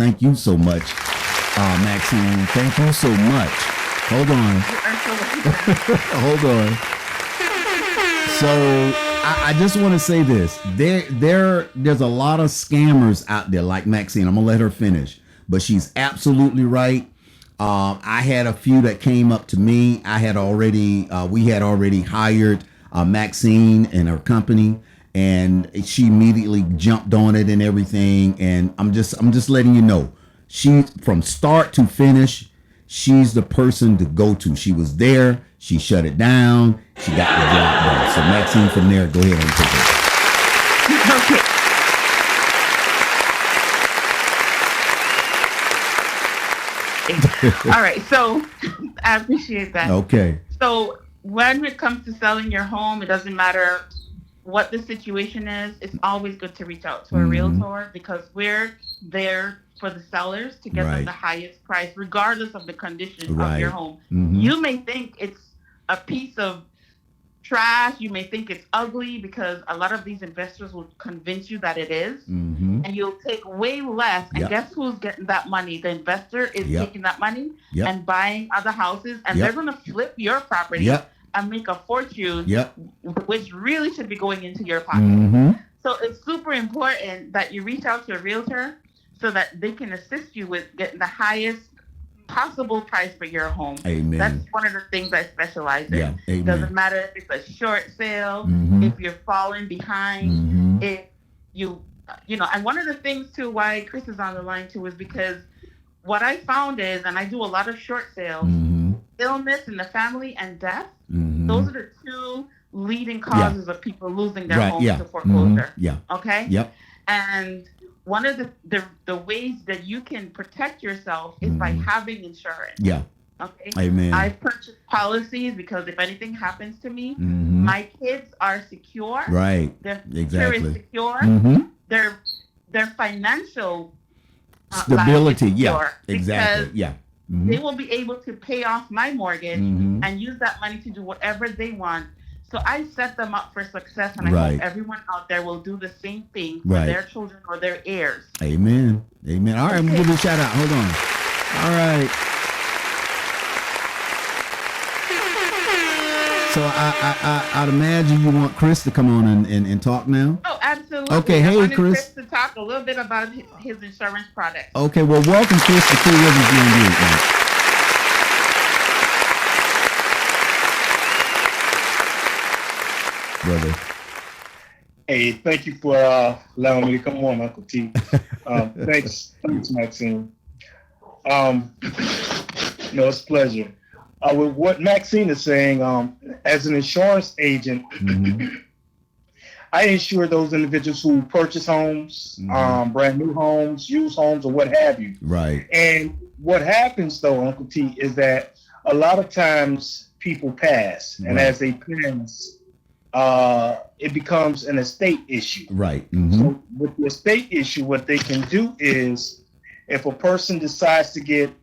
Thank you so much, Maxine. Thank you so much. Hold on. Hold on. So I just want to say this. There's a lot of scammers out there like Maxine. I'm gonna let her finish, but she's absolutely right. I had a few that came up to me. We had already hired Maxine and her company, and she immediately jumped on it and everything. And I'm just letting you know, she from start to finish, she's the person to go to. She was there. She shut it down. She got the job done. So Maxine, from there, go ahead and take it. All right. So I appreciate that. Okay. So when it comes to selling your home, it doesn't matter what the situation is. It's always good to reach out to a realtor, because we're there for the sellers to get them the highest price, regardless of the condition of your home. You may think it's a piece of trash. You may think it's ugly, because a lot of these investors will convince you that it is, and you'll take way less. And guess who's getting that money? The investor is taking that money and buying other houses, and they're going to flip your property and make a fortune, which really should be going into your pocket. So it's super important that you reach out to a realtor so that they can assist you with getting the highest possible price for your home. Amen. That's one of the things I specialize in. Amen. Doesn't matter if it's a short sale, if you're falling behind, if you know, and one of the things too why Chris is on the line too is because what I found is, and I do a lot of short sales, illness in the family and death, those are the two leading causes of people losing their homes to foreclosure. Okay? And one of the ways that you can protect yourself is by having insurance. Okay. Amen. I purchased policies because if anything happens to me, my kids are secure. Right. Their future is secure. Their financial stability. Exactly. They will be able to pay off my mortgage and use that money to do whatever they want. So I set them up for success, and I hope everyone out there will do the same thing for their children or their heirs. Amen. Amen. All right, I'm giving a shout out. Hold on. All right. So I'd imagine you want Chris to come on and talk now? Oh, absolutely. Okay, hey, Chris. Chris to talk a little bit about his insurance product. Okay, well, welcome, Chris, to Cool Rivers 98. Brother. Hey, thank you for allowing me to come on, Uncle T. Thanks, Maxine. It's a pleasure. With what Maxine is saying, as an insurance agent, I insure those individuals who purchase homes, brand new homes, used homes, or what have you. Right. And what happens, though, Uncle T, is that a lot of times people pass, and as they pass, it becomes an estate issue. Right. So with the estate issue, what they can do is, if a person decides to get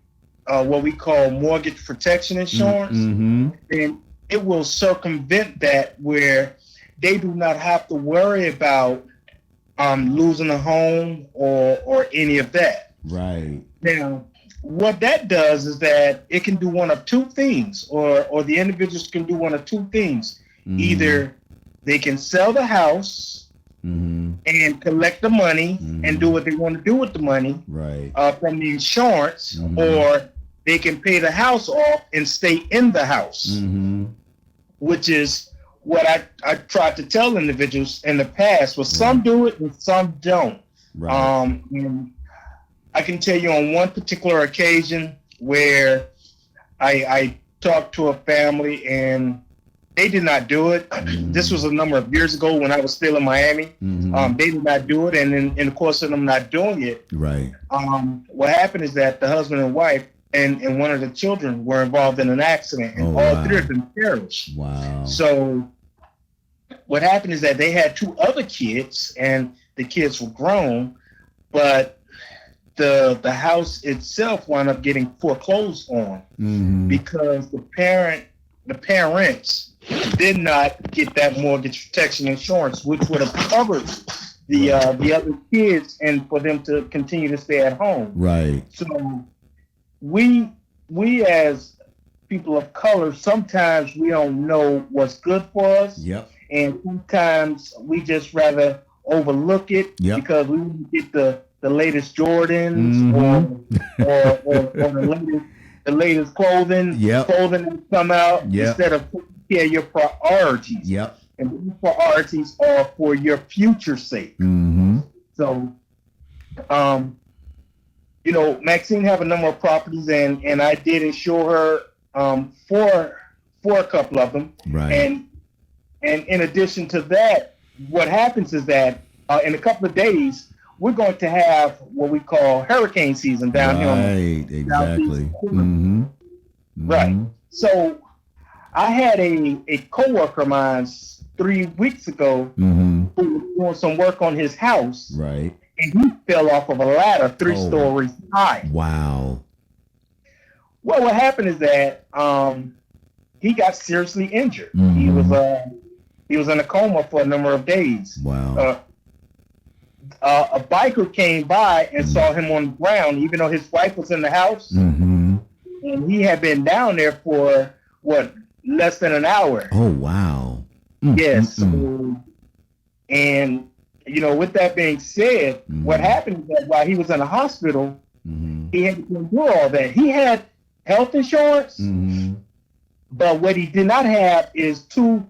what we call mortgage protection insurance, then it will circumvent that, where they do not have to worry about losing a home or any of that. Right. Now, what that does is that it can do one of two things, or the individuals can do one of two things. Either they can sell the house and collect the money and do what they want to do with the money from the insurance, or they can pay the house off and stay in the house, which is what I tried to tell individuals in the past. Well, some do it and some don't. And I can tell you on one particular occasion where I talked to a family and they did not do it. This was a number of years ago when I was still in Miami. They did not do it, and in the course of them not doing it, what happened is that the husband and wife and one of the children were involved in an accident, and all three of them perished. Wow. So what happened is that they had two other kids, and the kids were grown, but the house itself wound up getting foreclosed on because the parents did not get that mortgage protection insurance, which would have covered the other kids and for them to continue to stay at home. Right. So we as people of color, sometimes we don't know what's good for us. Yep. And sometimes we just rather overlook it because we want to get the latest Jordans or the latest clothing that come out instead of taking care of your priorities. Yep. And these priorities are for your future sake. Mm-hmm. So, Maxine have a number of properties, and I did insure her for a couple of them. Right. And in addition to that, what happens is that in a couple of days, we're going to have what we call hurricane season down here. Right, exactly. Mm-hmm. Mm-hmm. Right. So I had a coworker of mine 3 weeks ago who was doing some work on his house. Right. And he fell off of a ladder 3 stories high. Wow. Well, what happened is that he got seriously injured. Mm-hmm. He was in a coma for a number of days. Wow. A biker came by and saw him on the ground, even though his wife was in the house. Mm-hmm. And he had been down there for, less than an hour. Oh, wow. Yes. And, with that being said, what happened is that while he was in the hospital, he had to do all that. He had health insurance, but what he did not have is two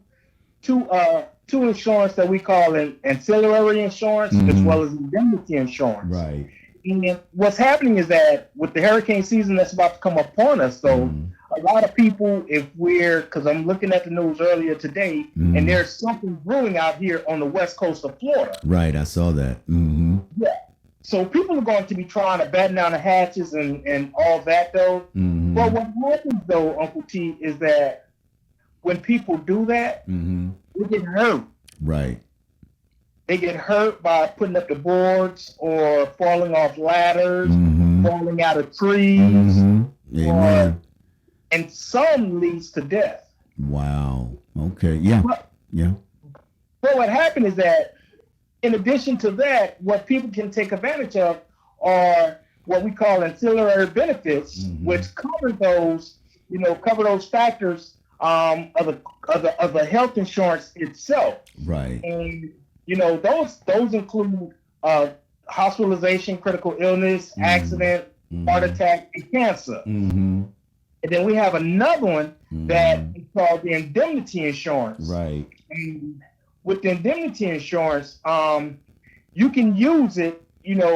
insurance that we call an ancillary insurance as well as indemnity insurance. Right. And what's happening is that with the hurricane season that's about to come upon us, so a lot of people, because I'm looking at the news earlier today, and there's something brewing out here on the west coast of Florida. Right, I saw that. Mm-hmm. Yeah. So people are going to be trying to batten down the hatches and all that, though. Mm-hmm. But what happens, though, Uncle T, is that when people do that, they get hurt. Right. They get hurt by putting up the boards or falling off ladders, falling out of trees, Amen. And some leads to death. Wow. Okay. Yeah. Yeah. But what happened is that, in addition to that, what people can take advantage of are what we call ancillary benefits, which cover those, factors of the health insurance itself. Right. And those include hospitalization, critical illness, accident, heart attack, and cancer. And then we have another one that is called the indemnity insurance. Right. And with the indemnity insurance, you can use it, in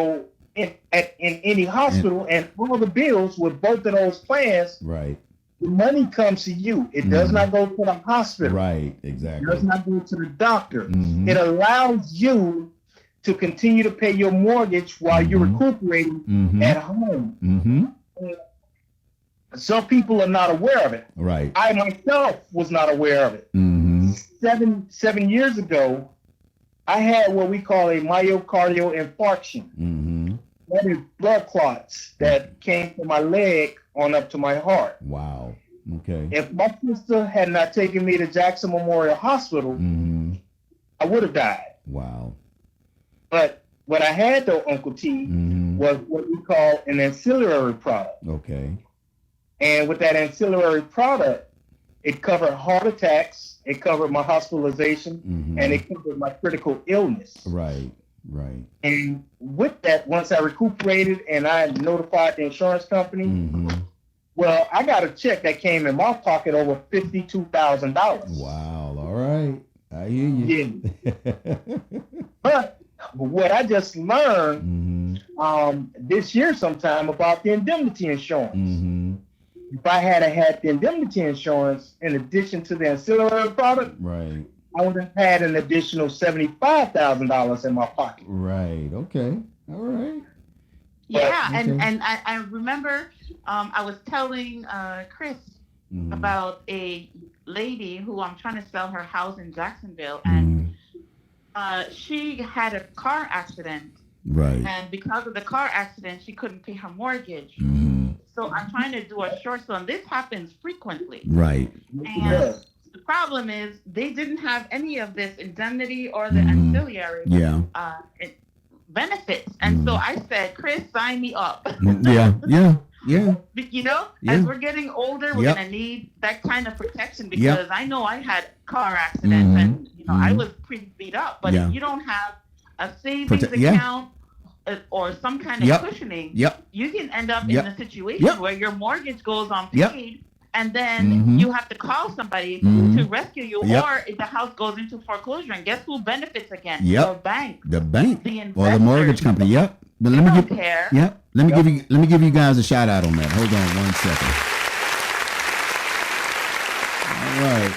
any hospital, and all the bills with both of those plans. Right. The money comes to you. It does not go to the hospital. Right, exactly. It does not go to the doctor. It allows you to continue to pay your mortgage while you're recuperating at home. Some people are not aware of it. Right. I myself was not aware of it. 7 years ago, I had what we call a myocardial infarction. That is blood clots that came from my leg on up to my heart. Wow. Okay. If my sister had not taken me to Jackson Memorial Hospital, I would have died. Wow. But what I had, though, Uncle T, was what we call an ancillary product. Okay. And with that ancillary product, it covered heart attacks, it covered my hospitalization, and it covered my critical illness. Right. Right. And with that, once I recuperated and I notified the insurance company, well, I got a check that came in my pocket over $52,000. Wow. All right. I hear you. Yeah. But what I just learned this year sometime about the indemnity insurance. If I had had the indemnity insurance in addition to the ancillary product, right, I would have had an additional $75,000 in my pocket. Right. Okay. All right. Yeah, and I remember I was telling Chris about a lady who I'm trying to sell her house in Jacksonville, and she had a car accident. Right. And because of the car accident, she couldn't pay her mortgage. So I'm trying to do a short sale, and this happens frequently. Right. And problem is they didn't have any of this indemnity or the ancillary benefits. And so I said, Chris, sign me up. Yeah. As we're getting older, we're going to need that kind of protection, because I know I had car accidents and, I was pretty beat up. But if you don't have a savings account or some kind of cushioning, you can end up in a situation where your mortgage goes unpaid. And then you have to call somebody to rescue you, or if the house goes into foreclosure, and guess who benefits again? Your bank. The bank. The or the mortgage company. Yep. But let me give you guys a shout out on that. Hold on 1 second. All right.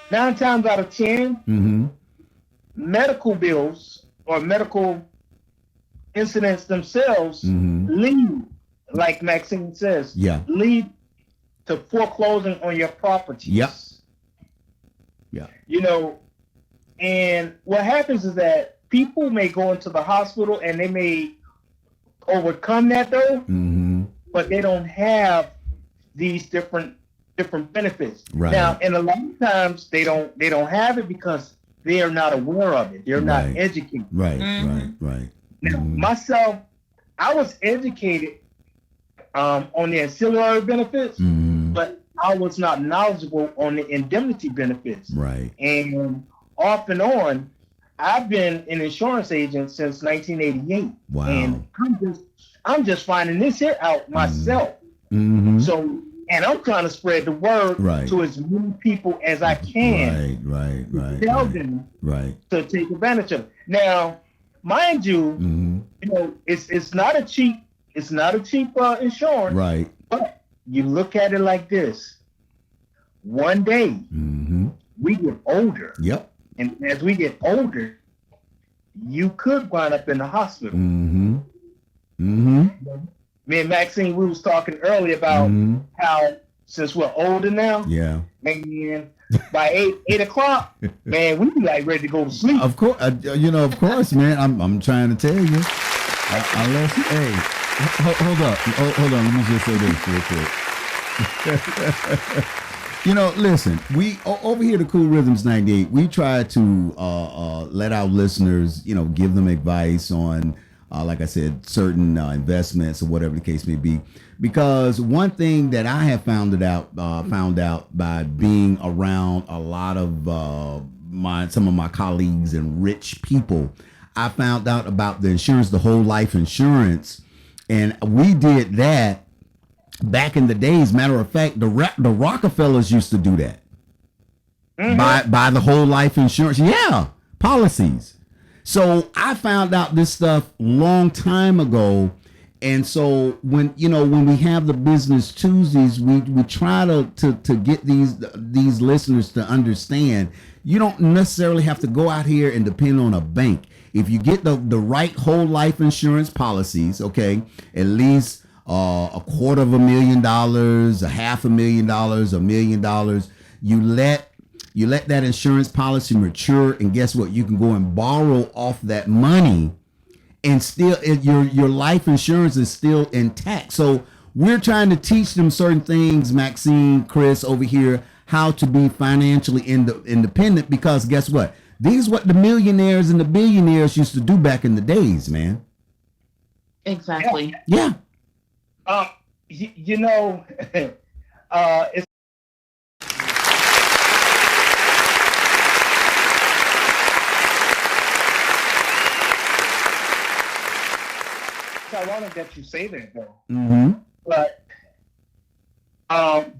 9 times out of 10, medical bills or medical incidents themselves lead, like Maxine says, lead to foreclosing on your properties. And what happens is that people may go into the hospital and they may overcome that though, but they don't have these different benefits. Right. Now, and a lot of times they don't have it because they are not aware of it. They're not educated. Right. Now, myself, I was educated on the ancillary benefits, but I was not knowledgeable on the indemnity benefits. Right. And off and on, I've been an insurance agent since 1988. Wow. And I'm just finding this here out myself. So, and I'm trying to spread the word to as many people as I can. Right. Tell them to take advantage of it. Now, mind you, it's not a cheap insurance. Right. But you look at it like this. One day we get older. Yep. And as we get older, you could wind up in the hospital. Me and Maxine, we was talking earlier about how since we're older now, man, by 8 o'clock, man, we be like ready to go to sleep. Of course, of course, man. I'm trying to tell you. Unless, hey, hold on. Let me just say this real quick. Listen, we over here at Cool Rhythms 98, we try to let our listeners, give them advice on, like I said, certain investments or whatever the case may be. Because one thing that I have found out by being around a lot of some of my colleagues and rich people, I found out about the insurance, the whole life insurance, and we did that back in the days. Matter of fact, the Rockefellers used to do that. Buy the whole life insurance, policies. So I found out this stuff long time ago. And so when we have the Business Tuesdays, we try to get these listeners to understand you don't necessarily have to go out here and depend on a bank. If you get the right whole life insurance policies, okay, at least $250,000, $500,000, $1 million, you let that insurance policy mature, and guess what? You can go and borrow off that money, and still your life insurance is still intact. So we're trying to teach them certain things, Maxine, Chris, over here, how to be financially independent, because guess what? These is what the millionaires and the billionaires used to do back in the days, man. Exactly. Yeah. It's ironic that you say that, though. But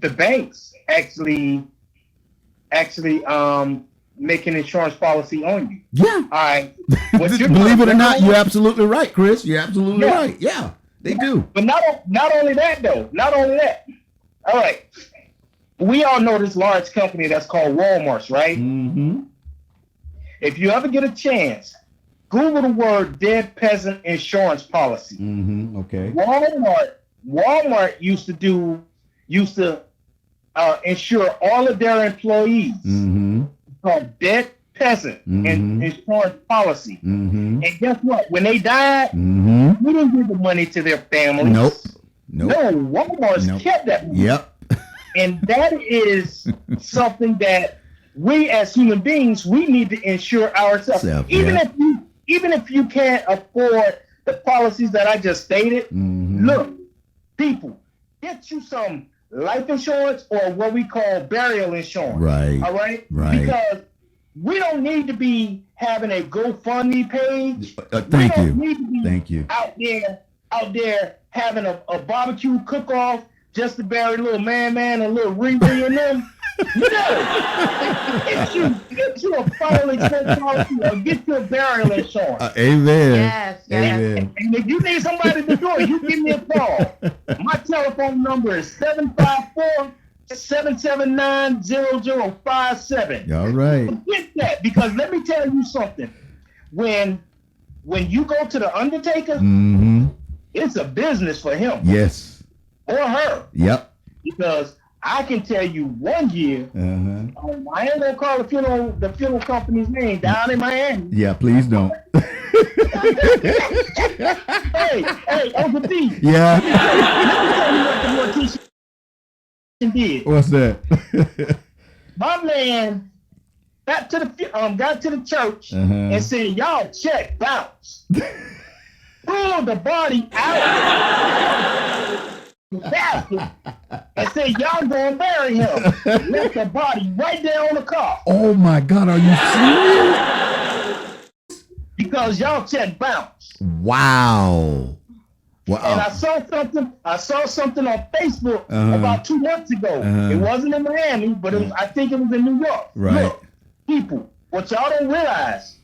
the banks actually make an insurance policy on you. Yeah. All right. Believe it or not, you're absolutely right, Chris. You're absolutely right. Yeah, they do. But not only that, though. Not only that. All right. We all know this large company that's called Walmart, right? If you ever get a chance, Google the word dead peasant insurance policy. Okay. Walmart used to insure all of their employees. Called dead peasant insurance policy. And guess what? When they died, we didn't give the money to their families. Nope. No, Walmart's Nope. kept that money. Yep. And that is something that we as human beings, we need to insure ourselves. Even if you can't afford the policies that I just stated, look, people, get you some life insurance or what we call burial insurance. Right. All right? Right. Because we don't need to be having a GoFundMe page. Thank you. Need to be Thank you. Out there having a barbecue cook-off just to bury a little man and a little Riri in them. No. Get you a fire insurance policy or get you a burial insurance. Amen. Yes. Amen. And if you need somebody to do it, you give me a call. My telephone number is 754-779-0057. All right. Forget that, because let me tell you something. When you go to the undertaker, it's a business for him. Yes. Or her. Yep. Because I can tell you one year, I ain't gonna call the funeral company's name down in Miami. Yeah, please don't. hey, Uncle D. Yeah. Let me tell you what the mortician did. What's that? My man got to the church and said, "Y'all check bounce." Pulled the body out. And said, "Y'all gonna bury him." Left the body right there on the car. Oh my God, are you serious? Because y'all check bounce. Wow. And I saw something on Facebook about 2 months ago. It wasn't in Miami, but I think it was in New York. Right. Look, people, what y'all don't realize,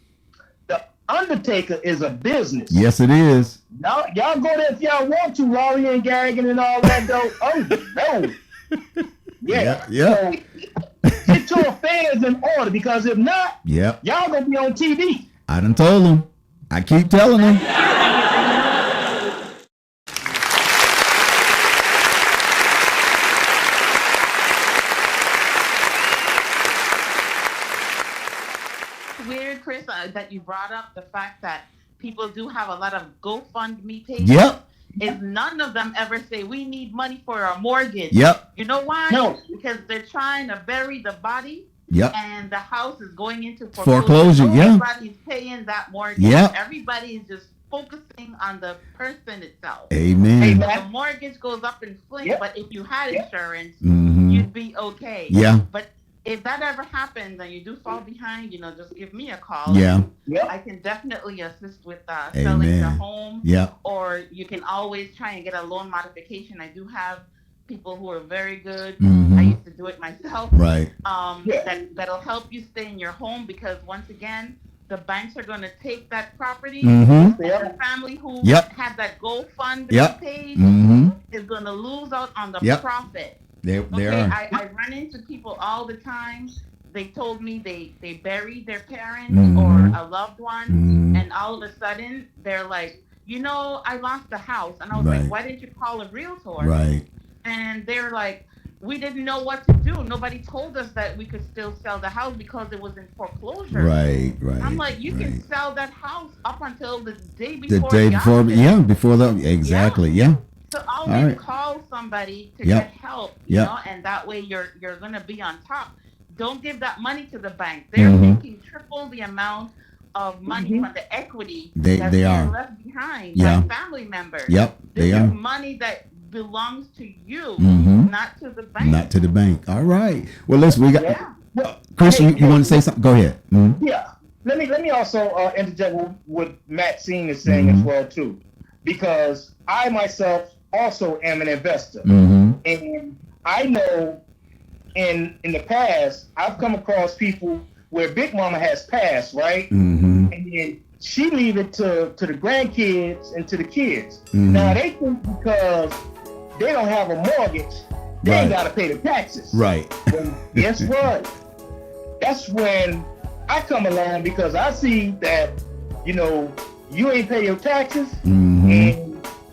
the undertaker is a business. Yes, it is. Y'all go there if y'all want to, Laurie and Garrigan and all that though. Oh no. Yeah. So, get your affairs in order, because if not, y'all gonna be on TV. I done told them. I keep telling them. Weird, Chris, that you brought up the fact that people do have a lot of GoFundMe pages. Yep. Is none of them ever say we need money for our mortgage? Yep. You know why? No. Because they're trying to bury the body. Yep. And the house is going into foreclosure. Yeah. Everybody's paying that mortgage. Yep. Everybody is just focusing on the person itself. Amen. The mortgage goes up in flames, but if you had insurance, Mm-hmm. you'd be okay. Yeah. But if that ever happens and you do fall behind, just give me a call. Yeah. I can definitely assist with selling your home. Yeah. Or you can always try and get a loan modification. I do have people who are very good. Mm-hmm. I used to do it myself. Right. That'll help you stay in your home, because once again, the banks are going to take that property. Mm-hmm. The family who had that GoFundMe page is going to lose out on the profit. They are. I run into people all the time. They told me they buried their parents Mm-hmm. or a loved one, Mm-hmm. and all of a sudden they're like, I lost the house. And I was like, why didn't you call a realtor? Right. And they're like, we didn't know what to do. Nobody told us that we could still sell the house because it was in foreclosure. Right. I'm like, you can sell that house up until the day before. The day before, before the exactly, yeah. So always call somebody to get help, and that way you're gonna be on top. Don't give that money to the bank. They're making triple the amount of money from the equity that's being left behind by family members. Yep, this is money that belongs to you, not to the bank. Not to the bank. All right. Well, listen, we got Chris. You want to say something? Go ahead. Mm-hmm. Yeah. Let me also interject with what Maxine is saying as well too, because I myself also am an investor, and I know in the past I've come across people where Big Mama has passed, right, and then she leave it to the grandkids and to the kids. Now they think because they don't have a mortgage, they ain't got to pay the taxes. Right. Well, guess what? That's when I come along, because I see that, you ain't pay your taxes, and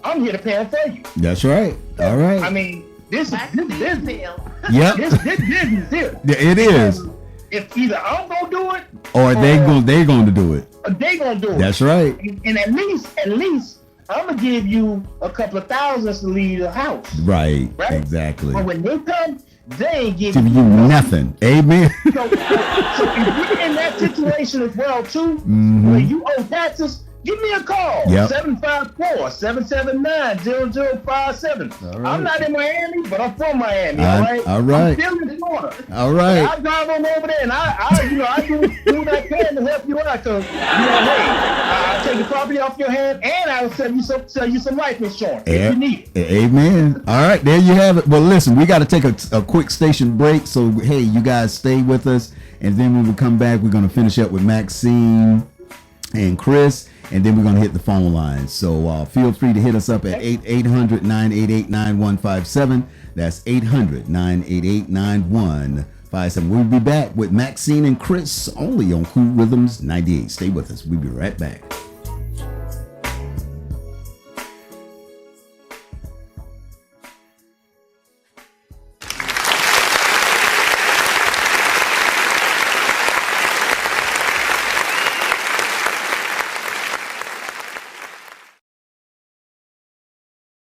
I'm here to pay them for you. That's right. All right. I mean, this business. Yep. This business here. It is. If either I'm gonna do it, or they're going to do it. Or they gonna do it. That's right. And at least I'm gonna give you a couple of thousands to leave the house. Right. Exactly. But when they come, they ain't giving you nothing. Amen. So if you're in that situation as well too, where you owe taxes, give me a call. 754-779-0057. Right. I'm not in Miami, but I'm from Miami. All right. All right. I'm still in Florida. All right. And I drive on over there, and I do what I can to help you out. Cause hey, I'll take the property off your hand, and I'll sell you some life insurance if you need it. Amen. All right, there you have it. Well, listen, we got to take a quick station break. So hey, you guys stay with us, and then when we come back, we're gonna finish up with Maxine and Chris. And then we're going to hit the phone lines. So feel free to hit us up at 800-988-9157. That's 800-988-9157. We'll be back with Maxine and Chris only on Cool Rhythms 98. Stay with us. We'll be right back.